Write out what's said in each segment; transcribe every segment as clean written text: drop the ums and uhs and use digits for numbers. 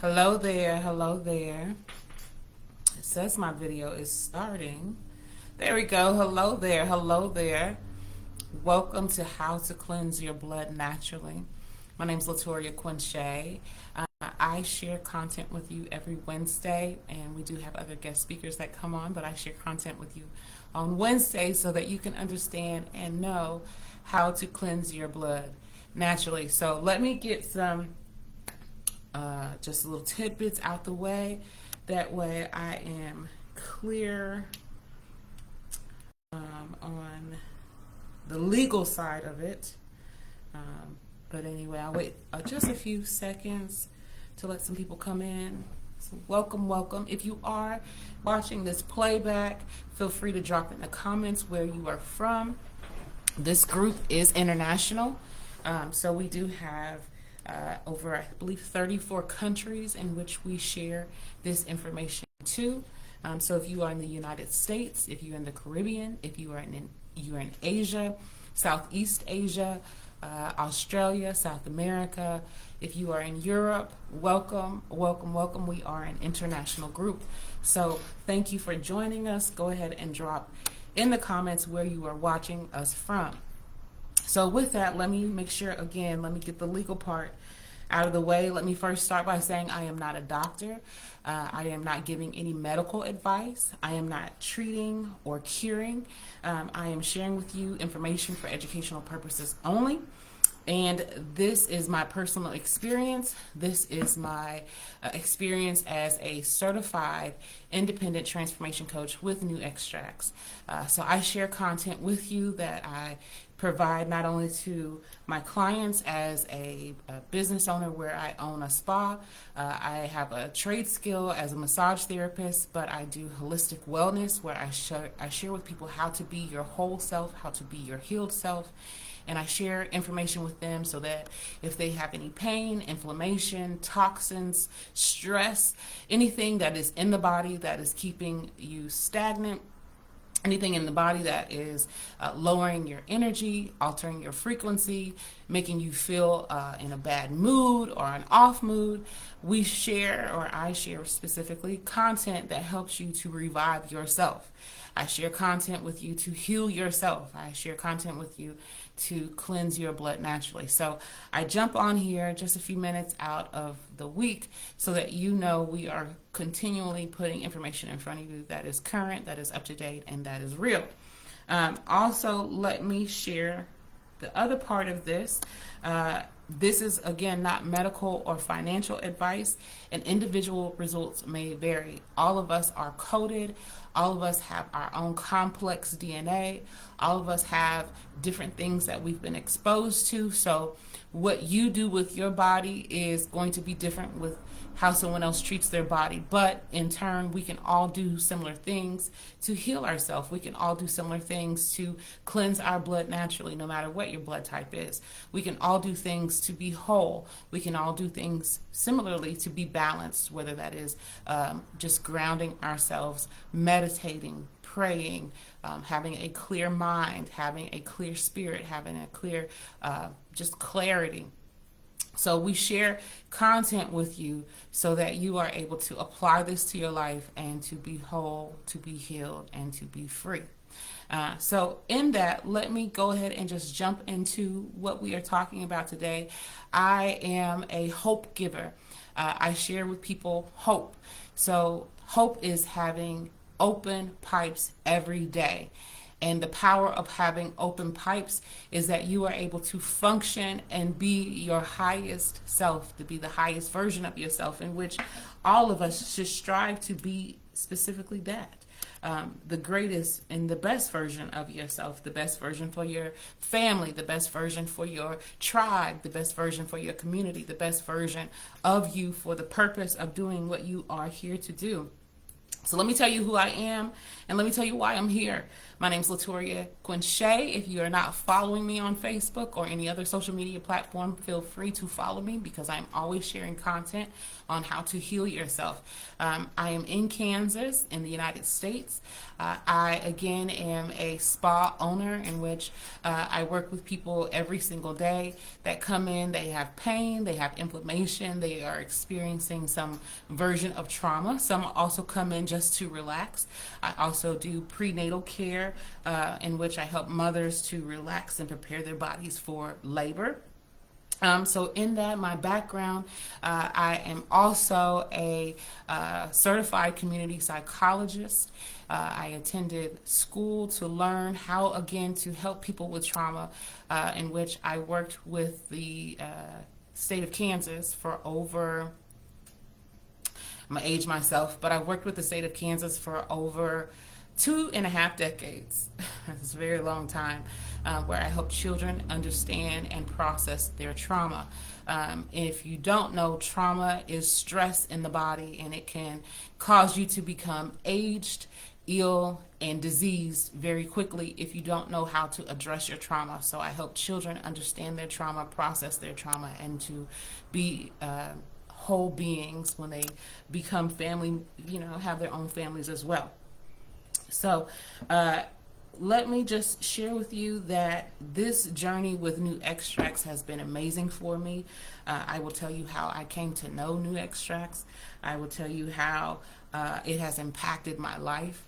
Hello there, hello there. It says my video is starting. There we go. Hello there, hello there. Welcome to How to Cleanse Your Blood Naturally. My name is Latoriea Q. I share content with you every Wednesday, and we do have other guest speakers that come on, but I share content with you on Wednesday so that you can understand and know how to cleanse your blood naturally. So let me get some just little tidbits out the way. That way I am clear on the legal side of it. But anyway, I'll wait just a few seconds to let some people come in. So welcome, welcome. If you are watching this playback, feel free to drop in the comments where you are from. This group is international. So we do have over, I believe, 34 countries in which we share this information to. So if you are in the United States, if you're in the Caribbean, if you are you're in Asia, Southeast Asia, Australia, South America, if you are in Europe, welcome, welcome, welcome. We are an international group. So thank you for joining us. Go ahead and drop in the comments where you are watching us from. So with that, let me make sure, again, let me get the legal part out of the way. Let me first start by saying I am not a doctor. I am not giving any medical advice. I am not treating or curing. I am sharing with you information for educational purposes only. And this is my personal experience. This is my experience as a certified independent transformation coach with New Extracts. So I share content with you that I provide not only to my clients as a business owner where I own a spa. I have a trade skill as a massage therapist, but I do holistic wellness where I share with people how to be your whole self, how to be your healed self. And I share information with them so that if they have any pain, inflammation, toxins, stress, anything that is in the body that is keeping you stagnant, anything in the body that is lowering your energy, altering your frequency, making you feel in a bad mood or an off mood, we share, or I share specifically, content that helps you to revive yourself. I share content with you to heal yourself. I share content with you to cleanse your blood naturally. So I jump on here just a few minutes out of the week so that you know we are continually putting information in front of you that is current, that is up to date, and that is real. Also, let me share the other part of this. This is, again, not medical or financial advice, and individual results may vary. All of us are coded. All of us have our own complex DNA. All of us have different things that we've been exposed to. So what you do with your body is going to be different with how someone else treats their body. But in turn, we can all do similar things to heal ourselves. We can all do similar things to cleanse our blood naturally, no matter what your blood type is. We can all do things to be whole. We can all do things similarly to be balanced, whether that is just grounding ourselves, meditating, praying, having a clear mind, having a clear spirit, having a clear just clarity. So we share content with you so that you are able to apply this to your life and to be whole, to be healed, and to be free. So in that, let me go ahead and just jump into what we are talking about today. I am a hope giver. I share with people hope. So hope is having open pipes every day. And the power of having open pipes is that you are able to function and be your highest self, to be the highest version of yourself, in which all of us should strive to be specifically that. The greatest and the best version of yourself, the best version for your family, the best version for your tribe, the best version for your community, the best version of you for the purpose of doing what you are here to do. So let me tell you who I am, and let me tell you why I'm here. My name's Latoriea Q. If you are not following me on Facebook or any other social media platform, feel free to follow me because I'm always sharing content on how to heal yourself. I am in Kansas in the United States. I, again, am a spa owner in which I work with people every single day that come in. They have pain, they have inflammation, they are experiencing some version of trauma. Some also come in just to relax. I also do prenatal care in which I help mothers to relax and prepare their bodies for labor. So in that, my background, I am also a certified community psychologist. I attended school to learn how, again, to help people with trauma, in which I worked with the state of Kansas for over, I'm going to age myself, but I worked with the state of Kansas for over 2.5 decades. It's a very long time, where I help children understand and process their trauma. If you don't know, trauma is stress in the body, and it can cause you to become aged, ill, and diseased very quickly if you don't know how to address your trauma. So I help children understand their trauma, process their trauma, and to be whole beings when they become family, have their own families as well. So let me just share with you that this journey with new extracts has been amazing for me. I will tell you how I came to know new extracts. I will tell you how it has impacted my life.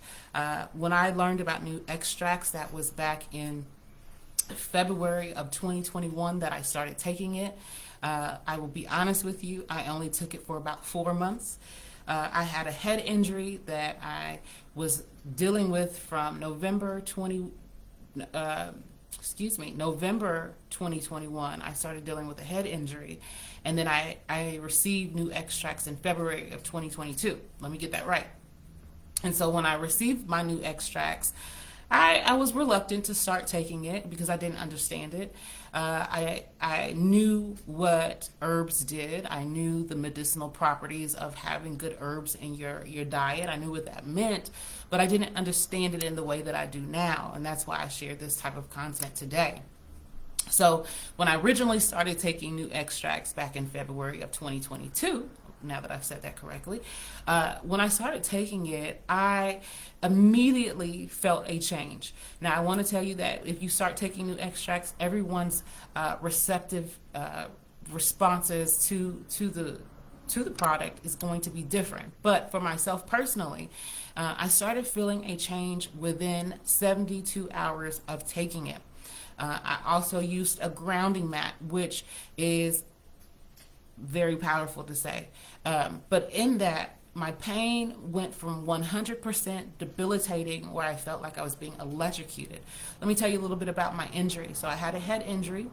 When I learned about new extracts, that was back in February of 2021 that I started taking it. I will be honest with you, I only took it for about 4 months. I had a head injury that I was dealing with from November 2021. I started dealing with a head injury, and then I received new extracts in February of 2022. Let me get that right. And so when I received my new extracts, I was reluctant to start taking it because I didn't understand it. I knew what herbs did. I knew the medicinal properties of having good herbs in your diet. I knew what that meant, but I didn't understand it in the way that I do now, and that's why I share this type of content today. So when I originally started taking new extracts back in February of 2022, now that I've said that correctly, when I started taking it, I immediately felt a change. Now, I want to tell you that if you start taking new extracts, everyone's receptive responses to the product is going to be different. But for myself personally, I started feeling a change within 72 hours of taking it. I also used a grounding mat, which is very powerful to say. But in that, my pain went from 100% debilitating, where I felt like I was being electrocuted. Let me tell you a little bit about my injury. So I had a head injury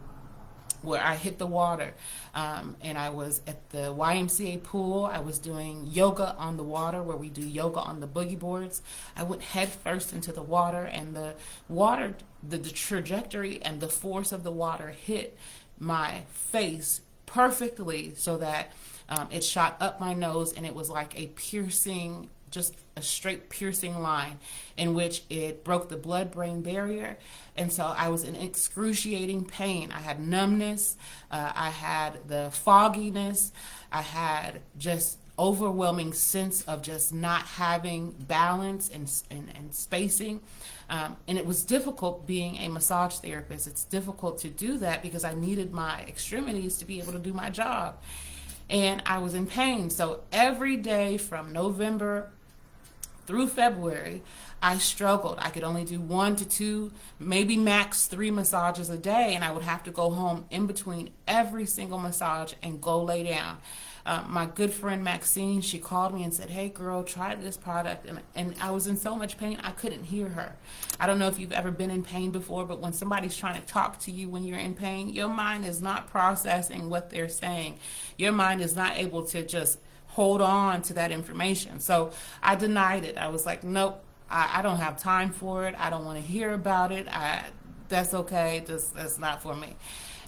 where I hit the water, and I was at the YMCA pool. I was doing yoga on the water, where we do yoga on the boogie boards. I went head first into the water, and the water, the trajectory and the force of the water hit my face perfectly, so that it shot up my nose, and it was like a piercing, just a straight piercing line, in which it broke the blood-brain barrier. And so I was in excruciating pain. I had numbness, I had the fogginess, I had just overwhelming sense of just not having balance and spacing. And it was difficult being a massage therapist. It's difficult to do that because I needed my extremities to be able to do my job. And I was in pain. So every day from November through February, I struggled. I could only do 1 to 2, maybe max 3 massages a day, and I would have to go home in between every single massage and go lay down. My good friend Maxine, she called me and said, "Hey girl, try this product." And I was in so much pain, I couldn't hear her. I don't know if you've ever been in pain before, but when somebody's trying to talk to you when you're in pain, your mind is not processing what they're saying. Your mind is not able to just hold on to that information. So I denied it. I was like, nope, I don't have time for it. I don't want to hear about it. That's okay. That's not for me.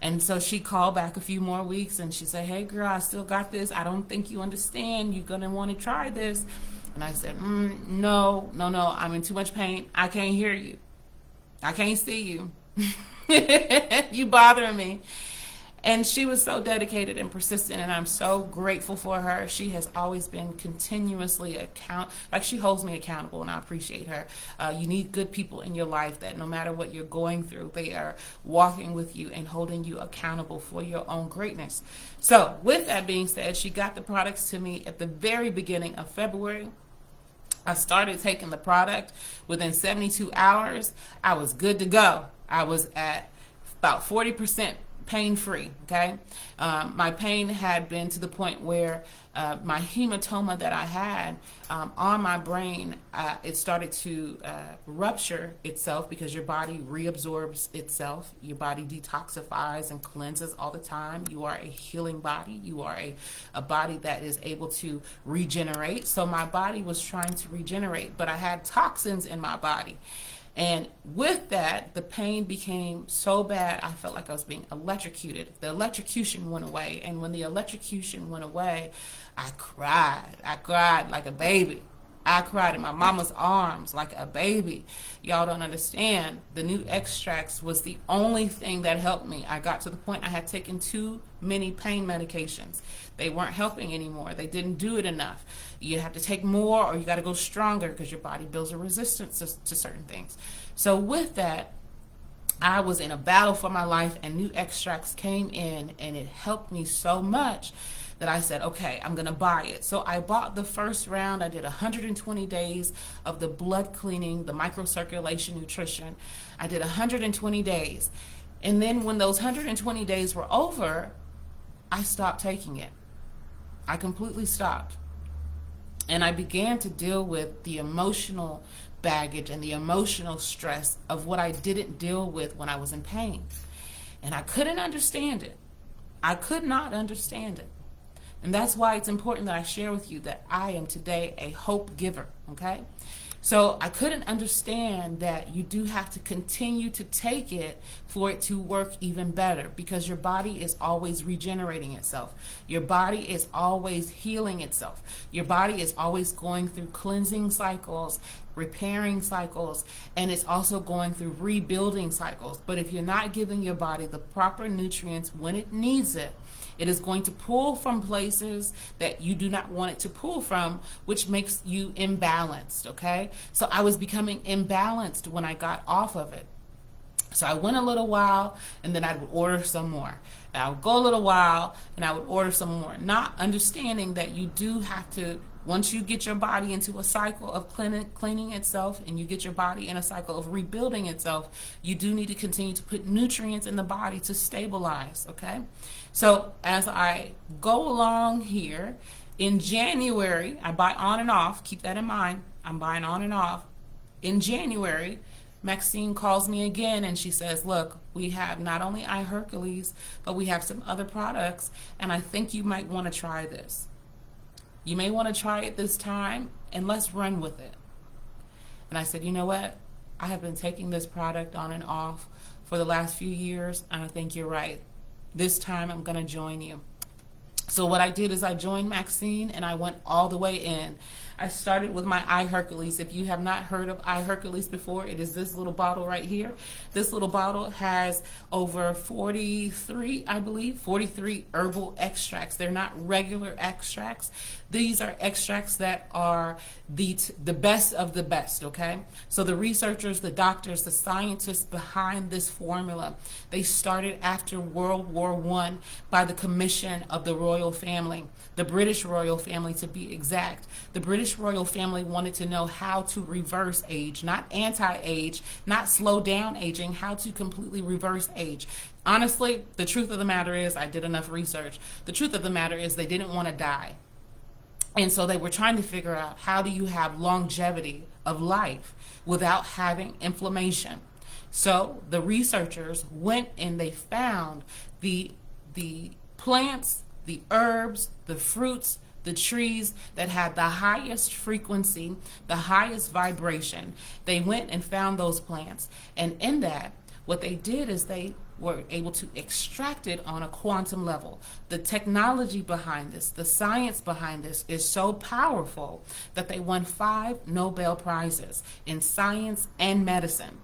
And so she called back a few more weeks, and she said, "Hey girl, I still got this. I don't think you understand. You're going to want to try this." And I said, no, no, no, I'm in too much pain. I can't hear you. I can't see you. You bothering me. And she was so dedicated and persistent, and I'm so grateful for her. She has always been continuously she holds me accountable, and I appreciate her. You need good people in your life that no matter what you're going through, they are walking with you and holding you accountable for your own greatness. So with that being said, she got the products to me at the very beginning of February. I started taking the product. Within 72 hours, I was good to go. I was at about 40% pain-free, okay? My pain had been to the point where my hematoma that I had on my brain, it started to rupture itself because your body reabsorbs itself. Your body detoxifies and cleanses all the time. You are a healing body. You are a body that is able to regenerate. So my body was trying to regenerate, but I had toxins in my body. And with that, the pain became so bad, I felt like I was being electrocuted. The electrocution went away. And when the electrocution went away, I cried. I cried like a baby. I cried in my mama's arms like a baby. Y'all don't understand. The new extracts was the only thing that helped me. I got to the point I had taken too many pain medications. They weren't helping anymore. They didn't do it enough. You have to take more, or you got to go stronger because your body builds a resistance to certain things. So with that, I was in a battle for my life, and new extracts came in, and it helped me so much that I said, okay, I'm going to buy it. So I bought the first round. I did 120 days of the blood cleaning, the microcirculation nutrition. I did 120 days. And then when those 120 days were over, I stopped taking it. I completely stopped. And I began to deal with the emotional baggage and the emotional stress of what I didn't deal with when I was in pain. And I couldn't understand it. I could not understand it. And that's why it's important that I share with you that I am today a hope giver, okay? So I couldn't understand that you do have to continue to take it for it to work even better, because your body is always regenerating itself. Your body is always healing itself. Your body is always going through cleansing cycles, repairing cycles, and it's also going through rebuilding cycles. But if you're not giving your body the proper nutrients when it needs it, it is going to pull from places that you do not want it to pull from, which makes you imbalanced, okay? So I was becoming imbalanced when I got off of it. So I went a little while, and then I would order some more. And I would go a little while, and I would order some more, not understanding that you do have to, once you get your body into a cycle of cleaning itself, and you get your body in a cycle of rebuilding itself, you do need to continue to put nutrients in the body to stabilize, okay? So as I go along here, in January, I buy on and off. Keep that in mind. I'm buying on and off. In January, Maxine calls me again, and she says, look, we have not only iHercules, but we have some other products, and I think you might want to try this. You may want to try it this time, and let's run with it. And I said, you know what? I have been taking this product on and off for the last few years, and I think you're right. This time I'm going to join you. So what I did is I joined Maxine, and I went all the way in. I started with my iHercules. If you have not heard of iHercules before, it is this little bottle right here. This little bottle has over 43 herbal extracts. They're not regular extracts. These are extracts that are the best of the best, okay? So the researchers, the doctors, the scientists behind this formula, they started after World War I by the commission of the royal family, the British royal family to be exact. The British royal family wanted to know how to reverse age, not anti-age, not slow down aging, how to completely reverse age. Honestly, the truth of the matter is, I did enough research. The truth of the matter is they didn't want to die. And so they were trying to figure out, how do you have longevity of life without having inflammation? So the researchers went and they found the plants, the herbs, the fruits, the trees that had the highest frequency, the highest vibration. They went and found those plants. And in that what they did is they were able to extract it on a quantum level. The technology behind this, the science behind this is so powerful that they won 5 Nobel Prizes in science and medicine.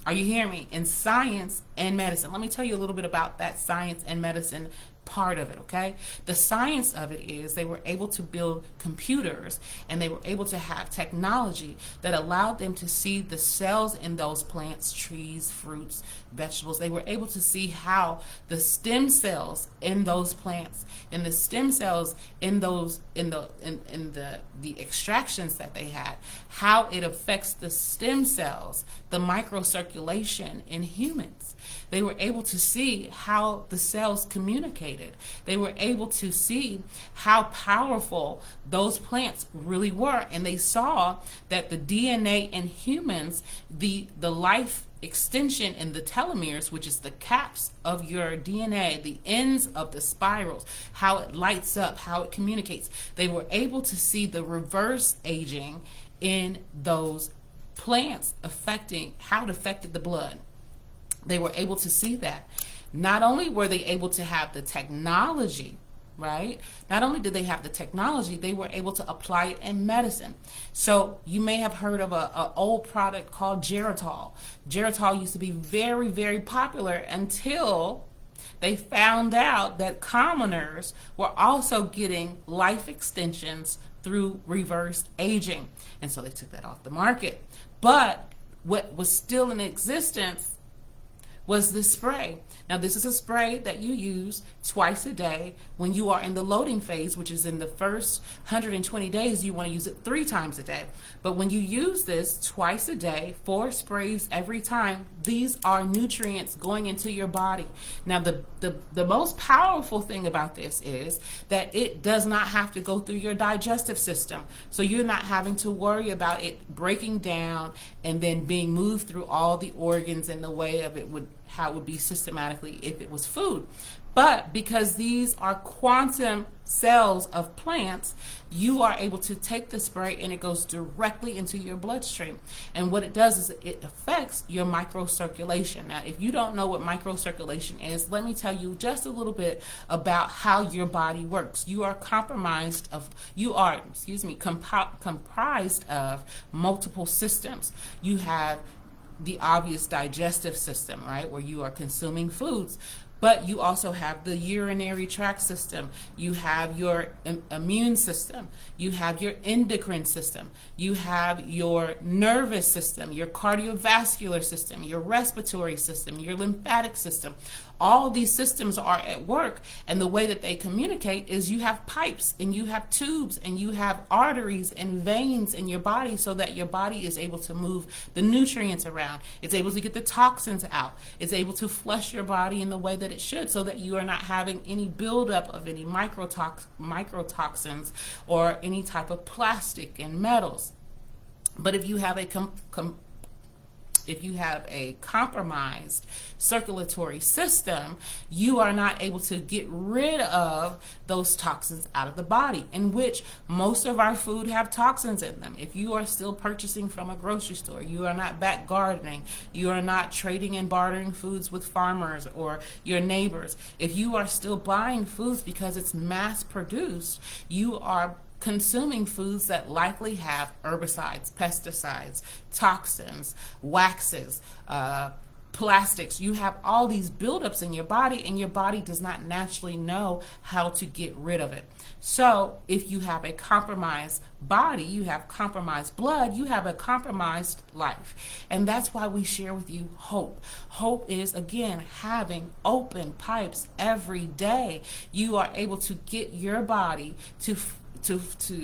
Are you hearing me? In science and medicine. Let me tell you a little bit about that science and medicine part of it, okay? The science of it is they were able to build computers, and they were able to have technology that allowed them to see the cells in those plants, trees, fruits, vegetables. They were able to see how the stem cells in those plants and the stem cells in those in the extractions that they had, how it affects the stem cells, the microcirculation in humans. They were able to see how the cells communicated. They were able to see how powerful those plants really were. And they saw that the DNA in humans, the life extension in the telomeres, which is the caps of your DNA, the ends of the spirals, how it lights up, how it communicates. They were able to see the reverse aging in those plants affecting how it affected the blood. They were able to see that. Not only were they able to have the technology, right? Not only did they have the technology, they were able to apply it in medicine. So you may have heard of an old product called Geritol. Geritol used to be very, very popular until they found out that commoners were also getting life extensions through reverse aging. And so they took that off the market. But what was still in existence was this spray. Now, this is a spray that you use twice a day when you are in the loading phase, which is in the first 120 days. You want to use it 3 times a day. But when you use this twice a day, 4 sprays every time, these are nutrients going into your body. Now, the most powerful thing about this is that it does not have to go through your digestive system. So you're not having to worry about it breaking down and then being moved through all the organs in the way of how it would be systematically if it was food. But because these are quantum cells of plants, you are able to take the spray and it goes directly into your bloodstream. And what it does is it affects your microcirculation. Now, if you don't know what microcirculation is, let me tell you just a little bit about how your body works. You are comprised of multiple systems. You have the obvious digestive system, right, where you are consuming foods. But you also have the urinary tract system. You have your immune system. You have your endocrine system. You have your nervous system, your cardiovascular system, your respiratory system, your lymphatic system. All these systems are at work, and the way that they communicate is you have pipes and you have tubes and you have arteries and veins in your body so that your body is able to move the nutrients around. It's able to get the toxins out. It's able to flush your body in the way that it should so that you are not having any buildup of any microtoxins or any type of plastic and metals. But if you have a compromised circulatory system, you are not able to get rid of those toxins out of the body, in which most of our food have toxins in them. If you are still purchasing from a grocery store, you are not back gardening, you are not trading and bartering foods with farmers or your neighbors, if you are still buying foods because it's mass produced, you are consuming foods that likely have herbicides, pesticides, toxins, waxes, plastics. You have all these buildups in your body, and your body does not naturally know how to get rid of it. So if you have a compromised body, you have compromised blood, you have a compromised life. And that's why we share with you hope. Hope is, again, having open pipes every day. You are able to get your body to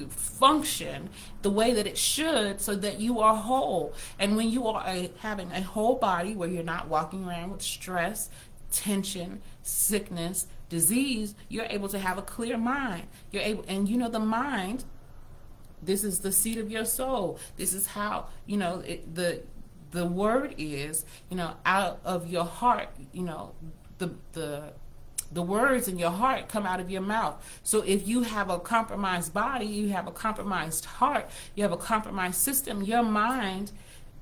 function the way that it should so that you are whole. And when you are having a whole body where you're not walking around with stress, tension, sickness, disease, you're able to have a clear mind. You're able, and the mind, this is the seat of your soul. This is how, the word is, out of your heart, the words in your heart come out of your mouth. So if you have a compromised body, you have a compromised heart, you have a compromised system, your mind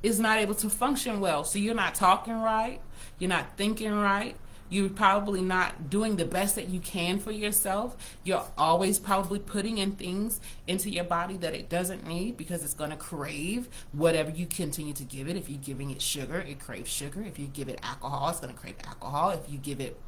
is not able to function well. So you're not talking right, you're not thinking right, you're probably not doing the best that you can for yourself. You're always probably putting in things into your body that it doesn't need because it's going to crave whatever you continue to give it. If you're giving it sugar, it craves sugar. If you give it alcohol, it's going to crave alcohol. If you give it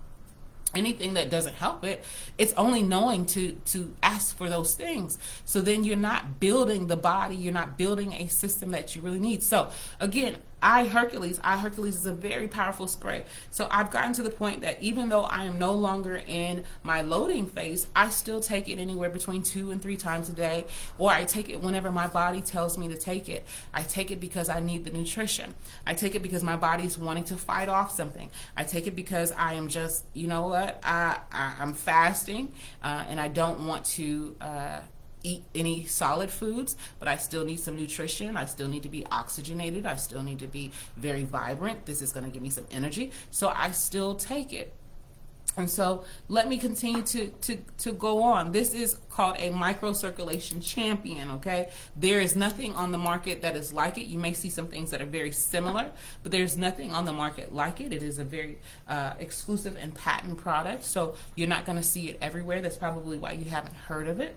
anything that doesn't help it, it's only knowing to ask for those things. So then you're not building the body, you're not building a system that you really need. So again, iHercules is a very powerful spray. So I've gotten to the point that even though I am no longer in my loading phase, I still take it anywhere between 2 and 3 times a day, or I take it whenever my body tells me to take it. I take it because I need the nutrition. I take it because my body's wanting to fight off something. I take it because I am just, you know what, I'm fasting and I don't want to eat any solid foods, but I still need some nutrition. I still need to be oxygenated. I still need to be very vibrant. This is going to give me some energy. So I still take it. And so let me continue to go on. This is called a microcirculation champion, okay? There is nothing on the market that is like it. You may see some things that are very similar, but there's nothing on the market like it. It is a very exclusive and patent product, so you're not going to see it everywhere. That's probably why you haven't heard of it.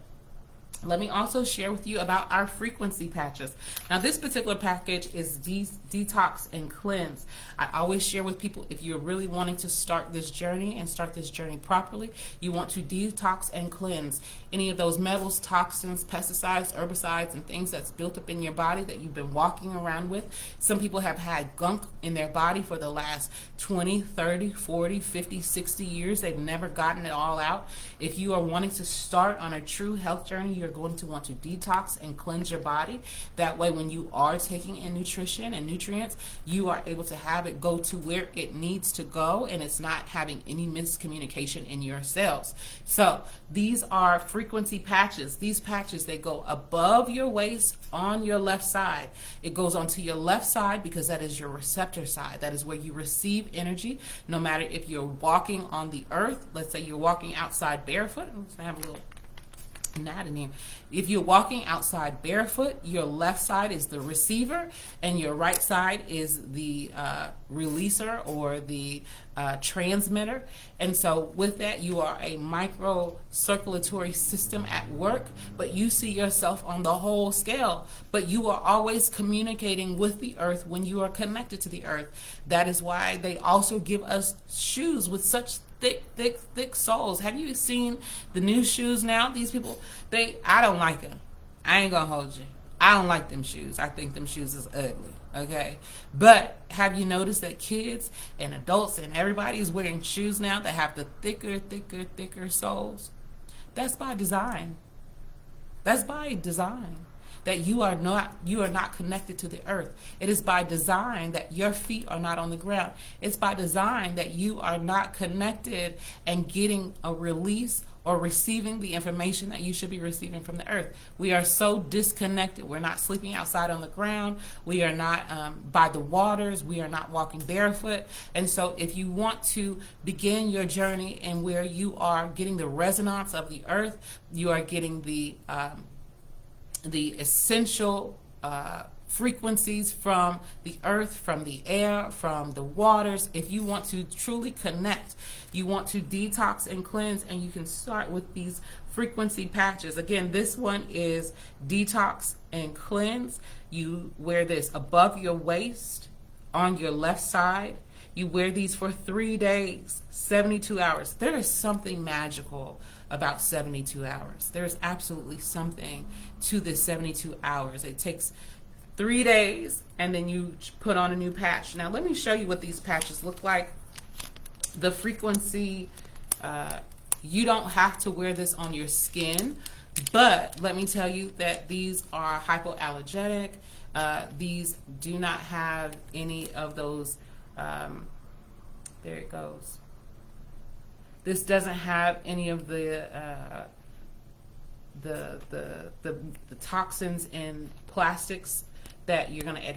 Let me also share with you about our frequency patches. Now, this particular package is detox and cleanse. I always share with people, if you're really wanting to start this journey and start this journey properly, you want to detox and cleanse any of those metals, toxins, pesticides, herbicides, and things that's built up in your body that you've been walking around with. Some people have had gunk in their body for the last 20, 30, 40, 50, 60 years. They've never gotten it all out. If you are wanting to start on a true health journey, you're going to want to detox and cleanse your body. That way, when you are taking in nutrition and nutrients, you are able to have it go to where it needs to go, and it's not having any miscommunication in your cells. So these are frequency patches. These patches, they go above your waist on your left side. It goes onto your left side because that is your receptor side. That is where you receive energy, no matter if you're walking on the earth. Let's say you're walking outside barefoot. Let's have a little gnat in here. If you're walking outside barefoot, your left side is the receiver and your right side is the releaser or the transmitter. And so with that, you are a micro circulatory system at work, but you see yourself on the whole scale. But you are always communicating with the earth when you are connected to the earth. That is why they also give us shoes with such thick soles. Have you seen the new shoes now? These people, I don't like them. I ain't gonna hold you. I don't like them shoes. I think them shoes is ugly, okay? But have you noticed that kids and adults and everybody is wearing shoes now that have the thicker soles? That's by design. That's by design. That you are not connected to the earth. It is by design that your feet are not on the ground. It's by design that you are not connected and getting a release or receiving the information that you should be receiving from the earth. We are so disconnected. We're not sleeping outside on the ground. We are not by the waters. We are not walking barefoot. And so if you want to begin your journey and where you are getting the resonance of the earth, you are getting the essential frequencies from the earth, from the air, from the waters. If you want to truly connect, you want to detox and cleanse, and you can start with these frequency patches. Again, this one is detox and cleanse. You wear this above your waist on your left side. You wear these for 3 days, 72 hours. There is something magical about 72 hours. There's absolutely something to this 72 hours. It takes 3 days, and then you put on a new patch. Now, let me show you what these patches look like. The frequency, you don't have to wear this on your skin, but let me tell you that these are hypoallergenic. These do not have any of those, there it goes. This doesn't have any of the toxins and plastics that you're going to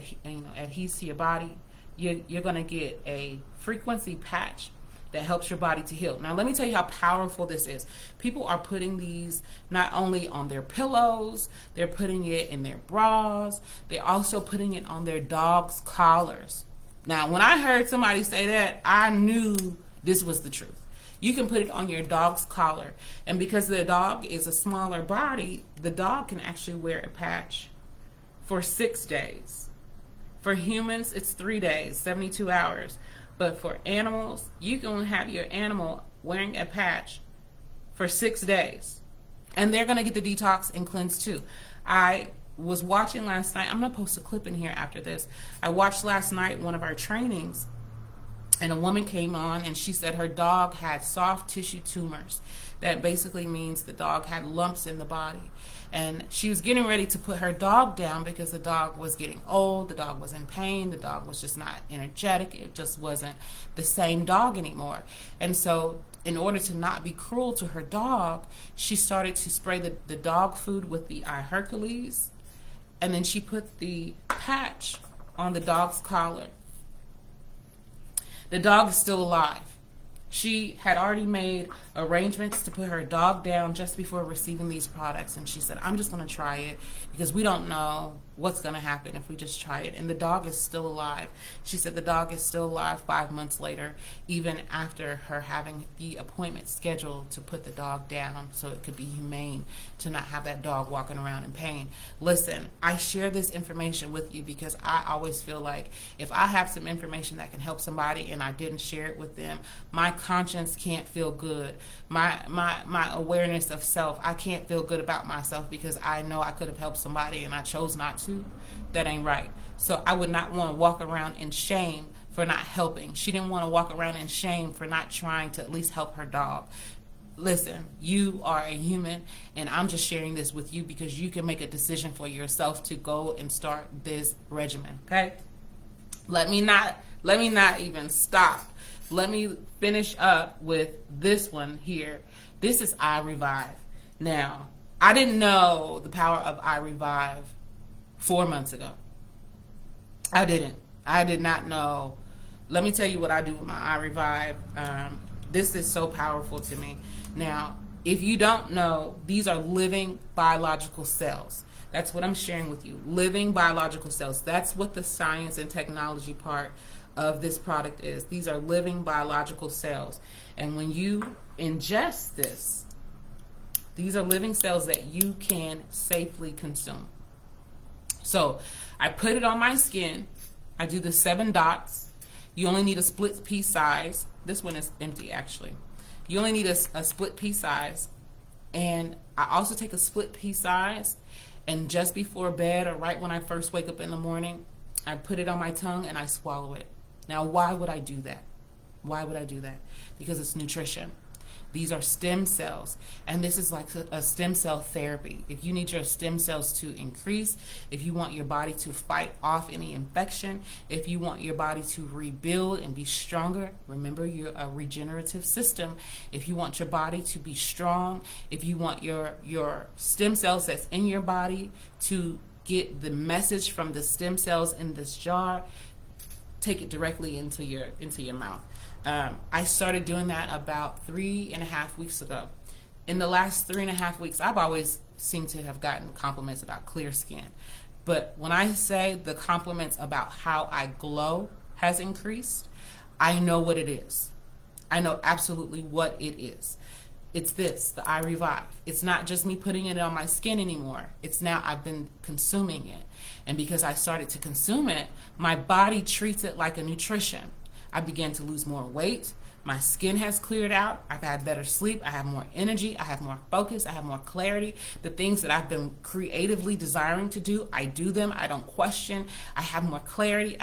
adhere to your body. You're going to get a frequency patch that helps your body to heal. Now, let me tell you how powerful this is. People are putting these not only on their pillows, they're putting it in their bras, they're also putting it on their dogs' collars. Now, when I heard somebody say that, I knew this was the truth. You can put it on your dog's collar. And because the dog is a smaller body, the dog can actually wear a patch for 6 days. For humans, it's 3 days, 72 hours. But for animals, you can have your animal wearing a patch for 6 days. And they're going to get the detox and cleanse too. I was watching last night. I'm going to post a clip in here after this. I watched last night one of our trainings, and a woman came on and she said her dog had soft tissue tumors. That basically means the dog had lumps in the body. And she was getting ready to put her dog down because the dog was getting old, the dog was in pain, the dog was just not energetic, it just wasn't the same dog anymore. And so in order to not be cruel to her dog, she started to spray the dog food with the iHercules, and then she put the patch on the dog's collar. The dog is still alive. She had already made arrangements to put her dog down just before receiving these products, and she said, I'm just going to try it because we don't know what's going to happen if we just try it. And the dog is still alive. She said the dog is still alive 5 months later, even after her having the appointment scheduled to put the dog down so it could be humane to not have that dog walking around in pain. Listen, I share this information with you because I always feel like if I have some information that can help somebody and I didn't share it with them, my conscience can't feel good. My awareness of self, I can't feel good about myself because I know I could have helped somebody and I chose not to. That ain't right. So I would not want to walk around in shame for not helping. She didn't want to walk around in shame for not trying to at least help her dog. Listen, you are a human, and I'm just sharing this with you because you can make a decision for yourself to go and start this regimen, okay? Let me not even stop. Let me finish up with this one here. This is iRevive. Now, I didn't know the power of iRevive 4 months ago. I didn't. I did not know. Let me tell you what I do with my iRevive. This is so powerful to me. Now, if you don't know, these are living biological cells. That's what I'm sharing with you. Living biological cells. That's what the science and technology part of this product is. These are living biological cells. And when you ingest this, these are living cells that you can safely consume. So I put it on my skin. I do the 7 dots. You only need a split pea size. This one is empty, actually. You only need a split pea size. And I also take a split pea size, and just before bed or right when I first wake up in the morning, I put it on my tongue and I swallow it. Now, why would I do that? Why would I do that? Because it's nutrition. These are stem cells, and this is like a stem cell therapy. If you need your stem cells to increase, if you want your body to fight off any infection, if you want your body to rebuild and be stronger, remember you're a regenerative system. If you want your body to be strong, if you want your stem cells that's in your body to get the message from the stem cells in this jar, take it directly into your mouth. I started doing that about 3.5 weeks ago. In the last 3.5 weeks, I've always seemed to have gotten compliments about clear skin. But when I say the compliments about how I glow has increased, I know what it is. I know absolutely what it is. It's this, the iRevive. It's not just me putting it on my skin anymore. It's now I've been consuming it. And because I started to consume it, my body treats it like a nutrition. I began to lose more weight. My skin has cleared out. I've had better sleep. I have more energy. I have more focus. I have more clarity. The things that I've been creatively desiring to do, I do them. I don't question. I have more clarity.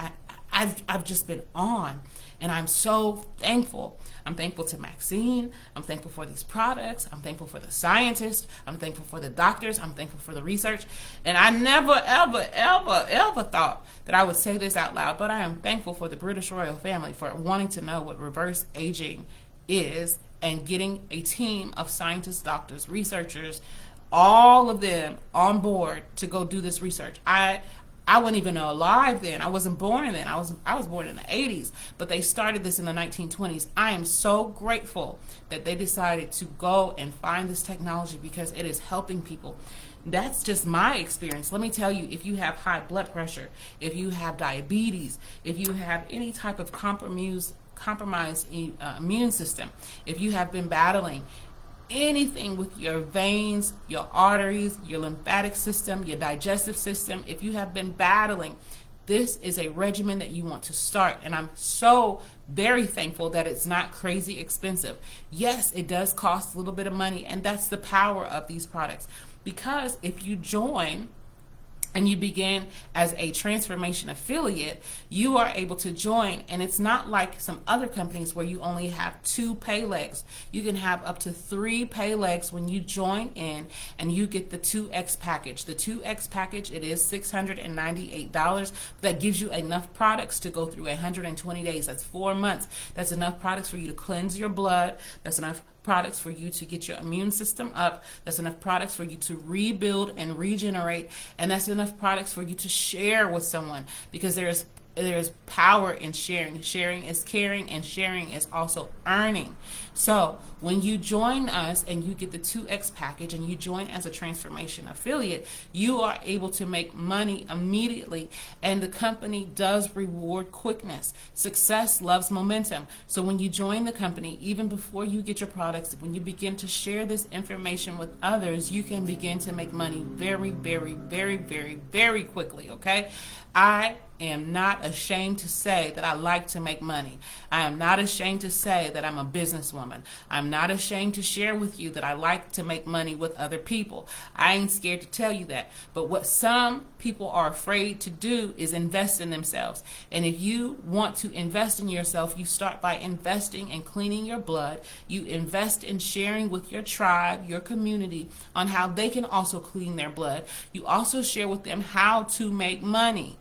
I've just been on, and I'm so thankful. I'm thankful to Maxine. I'm thankful for these products. I'm thankful for the scientists. I'm thankful for the doctors. I'm thankful for the research. And I never, ever, ever, ever thought that I would say this out loud, but I am thankful for the British royal family for wanting to know what reverse aging is and getting a team of scientists, doctors, researchers, all of them on board to go do this research. I wasn't even alive then. I wasn't born then. I was born in the 80s, but they started this in the 1920s. I am so grateful that they decided to go and find this technology because it is helping people. That's just my experience. Let me tell you, if you have high blood pressure, if you have diabetes, if you have any type of compromised immune system, if you have been battling anything with your veins, your arteries, your lymphatic system, your digestive system, if you have been battling, this is a regimen that you want to start. And I'm so very thankful that it's not crazy expensive. Yes, it does cost a little bit of money, and that's the power of these products. Because if you join and you begin as a transformation affiliate, you are able to join. And it's not like some other companies where you only have 2 pay legs. You can have up to 3 pay legs when you join in, and you get the 2X package. The 2X package, it is $698. That gives you enough products to go through 120 days. That's 4 months. That's enough products for you to cleanse your blood. That's enough products for you to get your immune system up. That's enough products for you to rebuild and regenerate. And that's enough products for you to share with someone, because there's power in sharing. Sharing is caring, and sharing is also earning. So when you join us and you get the 2X package and you join as a transformation affiliate, you are able to make money immediately, and the company does reward quickness. Success loves momentum. So when you join the company, even before you get your products, when you begin to share this information with others, you can begin to make money very, very, very, very, very quickly, okay? I am not ashamed to say that I like to make money. I am not ashamed to say that I'm a businesswoman. I'm not ashamed to share with you that I like to make money with other people. I ain't scared to tell you that. But what some people are afraid to do is invest in themselves. And if you want to invest in yourself, you start by investing in cleaning your blood. You invest in sharing with your tribe, your community, on how they can also clean their blood. You also share with them how to make money.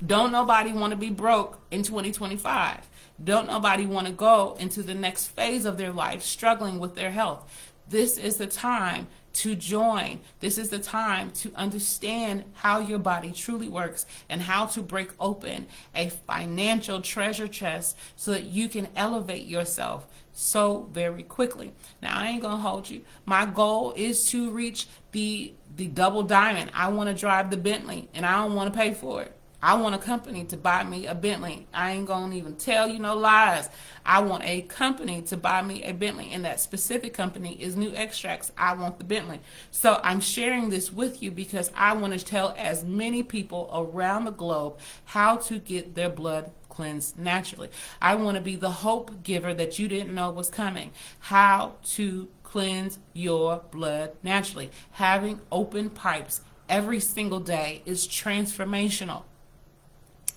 Don't nobody want to be broke in 2025. Don't nobody want to go into the next phase of their life struggling with their health. This is the time to join. This is the time to understand how your body truly works and how to break open a financial treasure chest so that you can elevate yourself so very quickly. Now, I ain't gonna hold you. My goal is to reach the double diamond. I want to drive the Bentley, and I don't want to pay for it. I want a company to buy me a Bentley. I ain't gonna even tell you no lies. I want a company to buy me a Bentley, and that specific company is New Extracts. I want the Bentley. So I'm sharing this with you because I want to tell as many people around the globe how to get their blood cleansed naturally. I want to be the hope giver that you didn't know was coming. How to cleanse your blood naturally. Having open pipes every single day is transformational.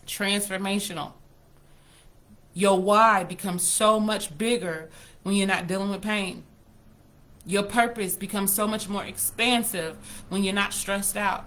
Transformational. Your why becomes so much bigger when you're not dealing with pain. Your purpose becomes so much more expansive when you're not stressed out.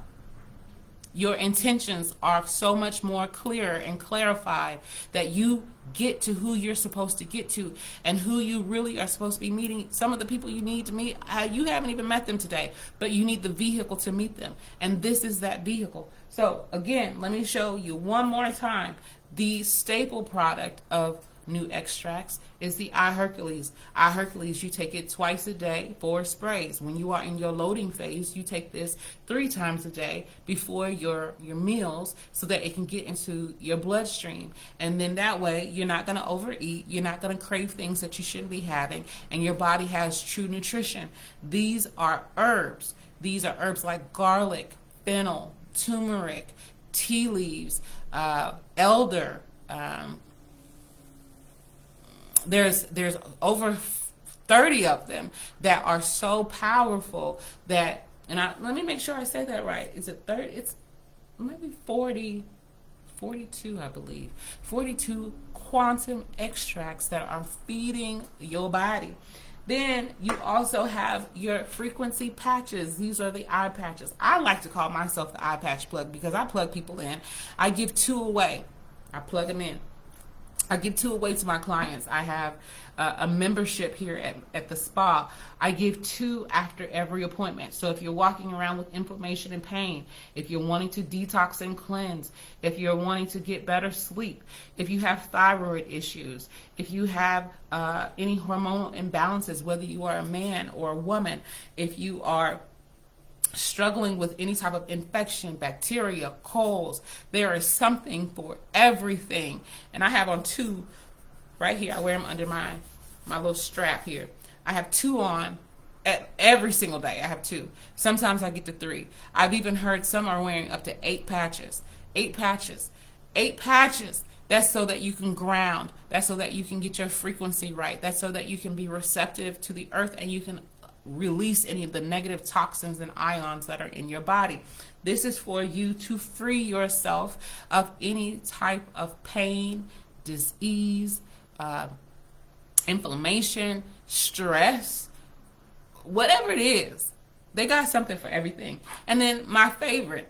Your intentions are so much more clearer and clarified that you get to who you're supposed to get to and who you really are supposed to be meeting. Some of the people you need to meet, you haven't even met them today, but you need the vehicle to meet them. And this is that vehicle. So again, let me show you one more time. The staple product of New Extracts is the iHercules. iHercules, you take it twice a day, 4 sprays. When you are in your loading phase, you take this 3 times a day before your meals so that it can get into your bloodstream. And then that way, you're not going to overeat. You're not going to crave things that you shouldn't be having. And your body has true nutrition. These are herbs. These are herbs like garlic, fennel, turmeric, tea leaves, elder. There's over 30 of them that are so powerful that, and let me make sure I say that right. Is it 30? It's maybe 42, I believe. 42 quantum extracts that are feeding your body. Then you also have your frequency patches. These are the eye patches. I like to call myself the eye patch plug because I plug people in. I give 2 away. I plug them in. I give 2 away to my clients. I have a membership here at the spa. I give 2 after every appointment. So if you're walking around with inflammation and pain, if you're wanting to detox and cleanse, if you're wanting to get better sleep, if you have thyroid issues, if you have any hormonal imbalances, whether you are a man or a woman, if you are struggling with any type of infection, bacteria, colds, there is something for everything. And I have on 2 right here. I wear them under my little strap here. I have 2 on every single day. I have 2. Sometimes I get to 3. I've even heard some are wearing up to 8 patches. 8 patches. 8 patches. That's so that you can ground. That's so that you can get your frequency right. That's so that you can be receptive to the earth and you can release any of the negative toxins and ions that are in your body. This is for you to free yourself of any type of pain, disease, inflammation, stress, whatever it is. They got something for everything. And then my favorite,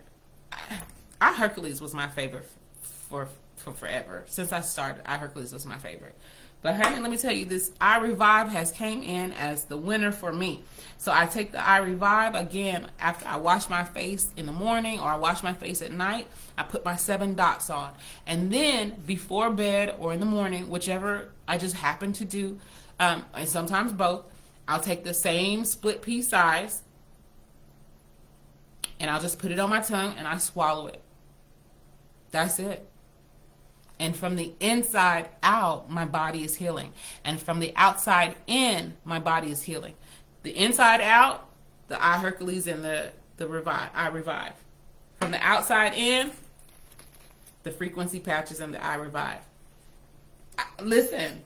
Hercules was my favorite for forever. Since I started, Hercules was my favorite. But honey, let me tell you, this iRevive has came in as the winner for me. So I take the iRevive again after I wash my face in the morning or I wash my face at night. I put my 7 dots on. And then before bed or in the morning, whichever I just happen to do, and sometimes both, I'll take the same split pea size and I'll just put it on my tongue and I swallow it. That's it. And from the inside out, my body is healing. And from the outside in, my body is healing. The inside out, the iHercules and the iRevive. From the outside in, the frequency patches and the iRevive. Listen,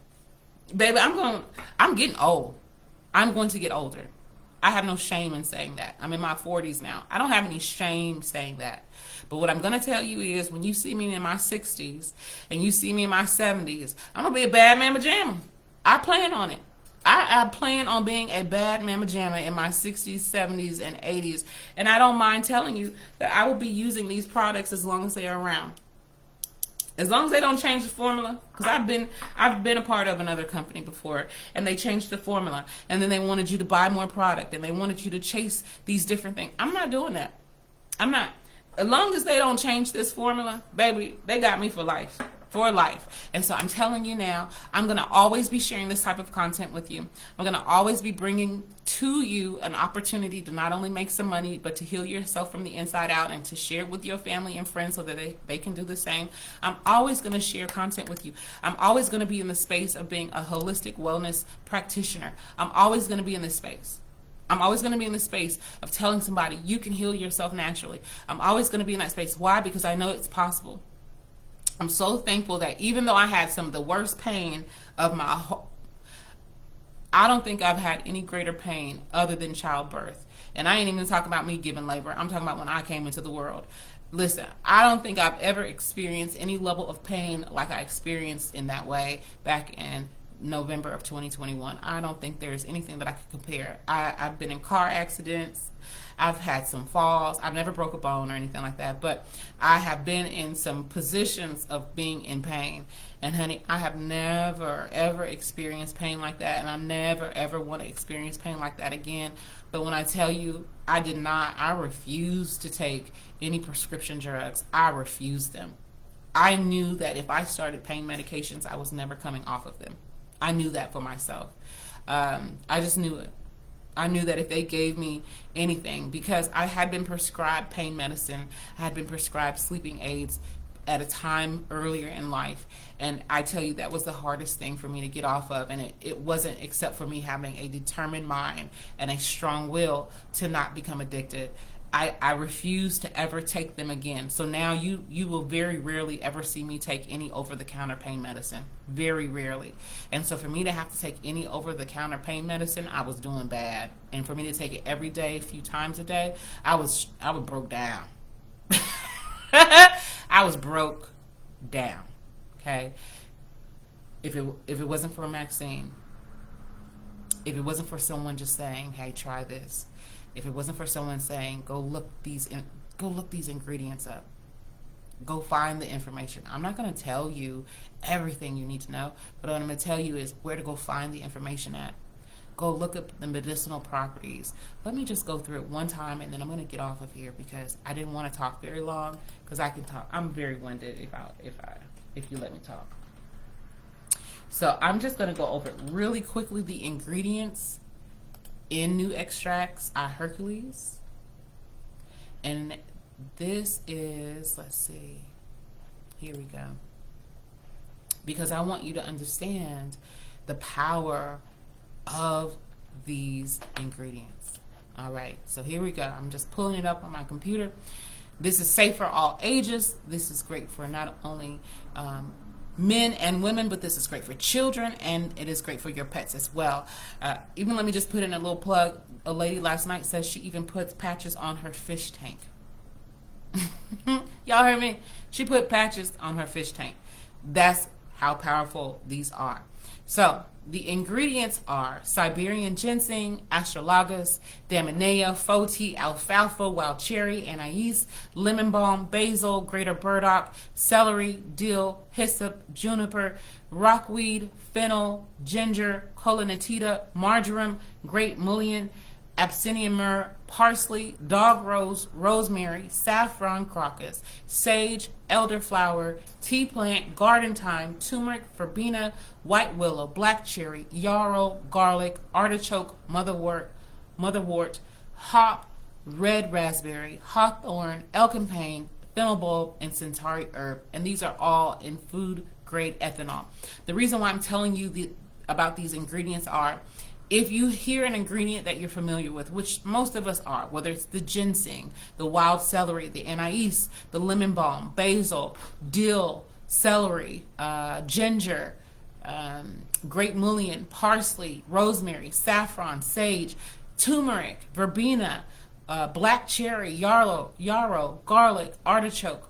baby, I'm getting old. I'm going to get older. I have no shame in saying that. I'm in my 40s now. I don't have any shame saying that. But what I'm going to tell you is when you see me in my 60s and you see me in my 70s, I'm going to be a bad mama jamma. I plan on it. I plan on being a bad mama jamma in my 60s, 70s, and 80s. And I don't mind telling you that I will be using these products as long as they are around. As long as they don't change the formula, because I've been a part of another company before, and they changed the formula, and then they wanted you to buy more product, and they wanted you to chase these different things. I'm not doing that. I'm not. As long as they don't change this formula, baby, they got me for life. For life. And so I'm telling you now, I'm going to always be sharing this type of content with you. I'm going to always be bringing to you an opportunity to not only make some money, but to heal yourself from the inside out and to share it with your family and friends so that they can do the same. I'm always going to share content with you. I'm always going to be in the space of being a holistic wellness practitioner. I'm always going to be in this space. I'm always going to be in the space of telling somebody you can heal yourself naturally. I'm always going to be in that space. Why? Because I know it's possible. I'm so thankful that even though I had some of the worst pain of my whole, I don't think I've had any greater pain other than childbirth. And I ain't even talking about me giving labor. I'm talking about when I came into the world. Listen, I don't think I've ever experienced any level of pain like I experienced in that way back in November of 2021. I don't think there's anything that I could compare. I've been in car accidents. I've had some falls. I've never broke a bone or anything like that, but I have been in some positions of being in pain. And honey, I have never, ever experienced pain like that, and I never, ever want to experience pain like that again. But when I tell you, I refused to take any prescription drugs. I refused them. I knew that if I started pain medications, I was never coming off of them. I knew that for myself. I just knew it. I knew that if they gave me anything, because I had been prescribed pain medicine, I had been prescribed sleeping aids at a time earlier in life, and I tell you that was the hardest thing for me to get off of, and it wasn't except for me having a determined mind and a strong will to not become addicted. I refuse to ever take them again. So now you will very rarely ever see me take any over-the-counter pain medicine. Very rarely. And so for me to have to take any over-the-counter pain medicine, I was doing bad. And for me to take it every day, a few times a day, I was broke down. I was broke down. Okay? If it wasn't for Maxine, if it wasn't for someone just saying, hey, try this, if it wasn't for someone saying, go look these ingredients up, Go find the information. I'm not going to tell you everything you need to know, but what I'm going to tell you is where to go find the information at. Go look up the medicinal properties. Let me just go through it one time, and then I'm going to get off of here because I didn't want to talk very long, because I can talk. I'm very winded if you let me talk. So I'm just going to go over really quickly the ingredients in new extracts Hercules. And this is, let's see, here we go. Because I want you to understand the power of these ingredients. All right, so here we go. I'm just pulling it up on my computer. This is safe for all ages. This is great for not only men and women, but this is great for children, and it is great for your pets as well. Even let me just put in a little plug. A lady last night says she even puts patches on her fish tank. Y'all heard me? She put patches on her fish tank. That's how powerful these are. So the ingredients are Siberian ginseng, astragalus, damanea, foti, alfalfa, wild cherry, anise, lemon balm, basil, greater burdock, celery, dill, hyssop, juniper, rockweed, fennel, ginger, colinetita, marjoram, great mullein, Abyssinian myrrh, parsley, dog rose, rosemary, saffron crocus, sage, elderflower, tea plant, garden thyme, turmeric, verbena, white willow, black cherry, yarrow, garlic, artichoke, motherwort, hop, red raspberry, hawthorn, elecampane, fennel bulb, and centauri herb. And these are all in food grade ethanol. The reason why I'm telling you about these ingredients are, if you hear an ingredient that you're familiar with, which most of us are, whether it's the ginseng, the wild celery, the anise, the lemon balm, basil, dill, celery, ginger, great mullein, parsley, rosemary, saffron, sage, turmeric, verbena, black cherry, yarrow, garlic, artichoke,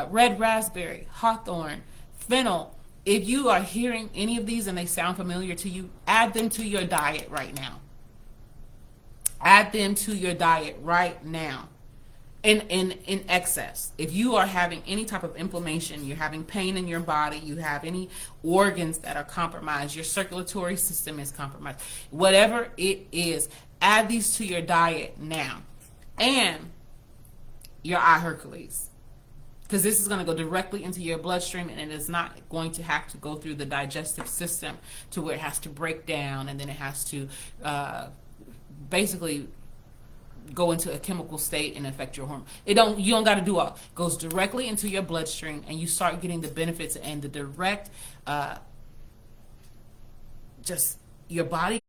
red raspberry, hawthorn, fennel. If you are hearing any of these and they sound familiar to you, add them to your diet right now. Add them to your diet right now in excess. If you are having any type of inflammation, you're having pain in your body, you have any organs that are compromised, your circulatory system is compromised, whatever it is, add these to your diet now. And your Hercules. Because this is going to go directly into your bloodstream, and it is not going to have to go through the digestive system to where it has to break down, and then it has to basically go into a chemical state and affect your hormone. You don't got to do all. It goes directly into your bloodstream, and you start getting the benefits and the direct just your body.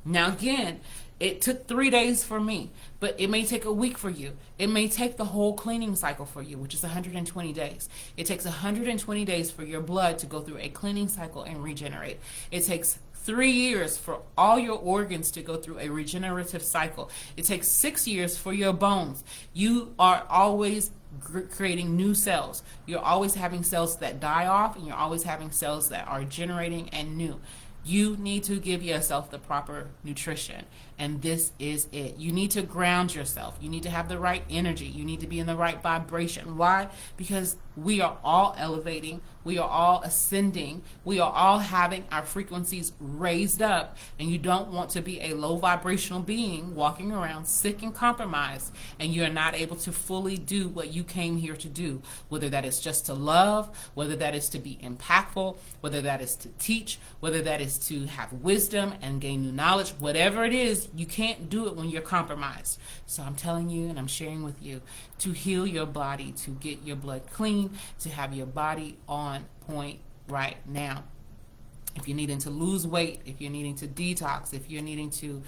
Now again, it took 3 days for me, but it may take a week for you. It may take the whole cleaning cycle for you, which is 120 days. It takes 120 days for your blood to go through a cleaning cycle and regenerate. It takes 3 years for all your organs to go through a regenerative cycle. It takes 6 years for your bones. You are always creating new cells. You're always having cells that die off, and you're always having cells that are generating and new. You need to give yourself the proper nutrition, and this is it. You need to ground yourself. You need to have the right energy. You need to be in the right vibration. Why? Because we are all elevating. We are all ascending. We are all having our frequencies raised up, and you don't want to be a low vibrational being walking around sick and compromised, and you're not able to fully do what you came here to do, whether that is just to love, whether that is to be impactful, whether that is to teach, whether that is to have wisdom and gain new knowledge. Whatever it is, you can't do it when you're compromised. So I'm telling you, and I'm sharing with you, to heal your body, to get your blood clean, to have your body on point right now. If you're needing to lose weight, if you're needing to detox, if you're needing to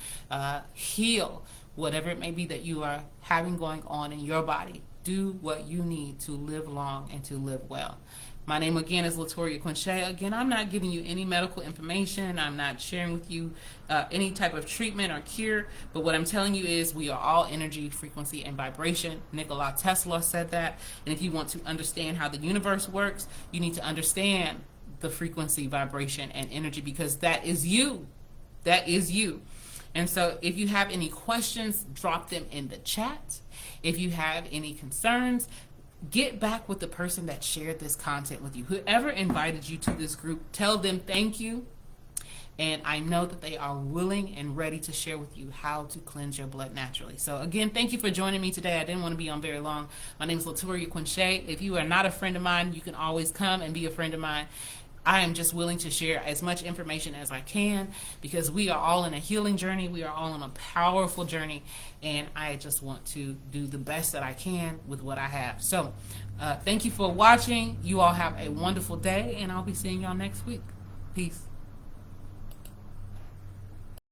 heal, whatever it may be that you are having going on in your body, do what you need to live long and to live well. My name again is Latoriea Q. Again, I'm not giving you any medical information. I'm not sharing with you any type of treatment or cure. But what I'm telling you is we are all energy, frequency, and vibration. Nikola Tesla said that. And if you want to understand how the universe works, you need to understand the frequency, vibration, and energy, because that is you. That is you. And so if you have any questions, drop them in the chat. If you have any concerns, get back with the person that shared this content with you. Whoever invited you to this group, tell them thank you. And I know that they are willing and ready to share with you how to cleanse your blood naturally. So again, thank you for joining me today. I didn't want to be on very long. My name is Latoriea Q. If you are not a friend of mine, you can always come and be a friend of mine. I am just willing to share as much information as I can, because we are all in a healing journey. We are all on a powerful journey, and I just want to do the best that I can with what I have. So thank you for watching. You all have a wonderful day, and I'll be seeing y'all next week. Peace.